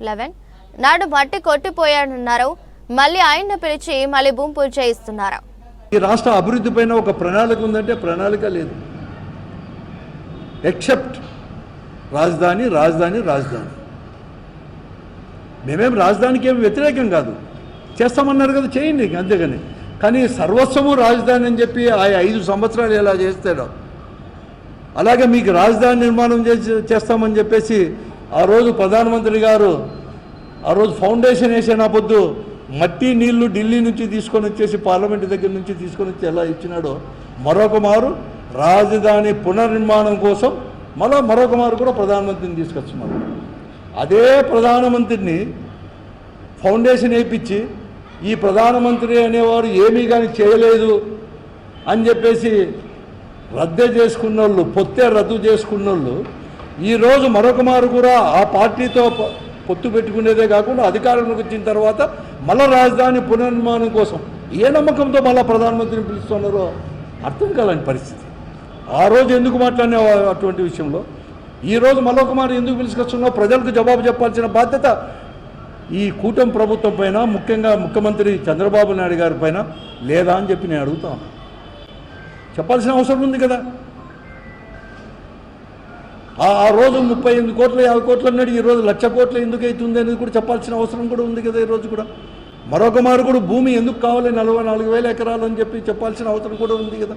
11 నాడు మట్టి కొట్టిపోయాడన్నారు. మళ్ళీ ఆయన్ను పిలిచి మళ్ళీ భూమి పూజ చేయిస్తున్నారు. ఈ రాష్ట్ర అభివృద్ధి పైన ఒక ప్రణాళిక ఉందంటే ప్రణాళిక లేదు. ఎక్సెప్ట్ రాజధాని రాజధాని రాజధాని. మేమేం రాజధానికి ఏమి వ్యతిరేకం కాదు, చేస్తామన్నారు కదా, చేయండి అంతేగాని. కానీ సర్వస్వము రాజధాని అని చెప్పి ఆ 5 సంవత్సరాలు ఎలా చేస్తాడో అలాగే మీకు రాజధాని నిర్మాణం చేస్తామని చెప్పేసి ఆ రోజు ప్రధానమంత్రి గారు ఆ రోజు ఫౌండేషన్ వేసిన పొద్దు మట్టి నీళ్లు ఢిల్లీ నుంచి తీసుకొని వచ్చేసి పార్లమెంటు దగ్గర నుంచి తీసుకొని వచ్చి ఎలా ఇచ్చినాడో మరొక మారు రాజధాని పునర్నిర్మాణం కోసం మరొక మారు కూడా ప్రధానమంత్రిని తీసుకొచ్చున్నారు. అదే ప్రధానమంత్రిని ఫౌండేషన్ వేయించి ఈ ప్రధానమంత్రి అనేవారు ఏమీ కానీ చేయలేదు అని చెప్పేసి రద్దే చేసుకున్న వాళ్ళు, పొత్తే రద్దు చేసుకున్న వాళ్ళు ఈరోజు మరొక మారు కూడా ఆ పార్టీతో పొత్తు పెట్టుకునేదే కాకుండా అధికారంలోకి వచ్చిన తర్వాత మళ్ళా రాజధాని పునర్నిర్మాణం కోసం ఏ నమ్మకంతో మళ్ళీ ప్రధానమంత్రిని పిలుస్తున్నారో అర్థం కాలని పరిస్థితి. ఆ రోజు ఎందుకు మాట్లాడినా అటువంటి విషయంలో ఈరోజు మరొక మారు ఎందుకు పిలుచుకొస్తున్నారో ప్రజలకు జవాబు చెప్పాల్సిన బాధ్యత ఈ కూటమి ప్రభుత్వం పైన, ముఖ్యంగా ముఖ్యమంత్రి చంద్రబాబు నాయుడు గారి పైన లేదా అని చెప్పి నేను అడుగుతాను. చెప్పాల్సిన అవసరం ఉంది కదా. ఆ రోజు 38 కోట్లు 50 కోట్లు అన్నాడు, ఈరోజు 1,00,000 కోట్లు ఎందుకు అవుతుంది అనేది కూడా చెప్పాల్సిన అవసరం కూడా ఉంది కదా. ఈరోజు కూడా మరొక మారు కూడా భూమి ఎందుకు కావాలి 44,000 ఎకరాలు అని చెప్పి చెప్పాల్సిన అవసరం కూడా ఉంది కదా.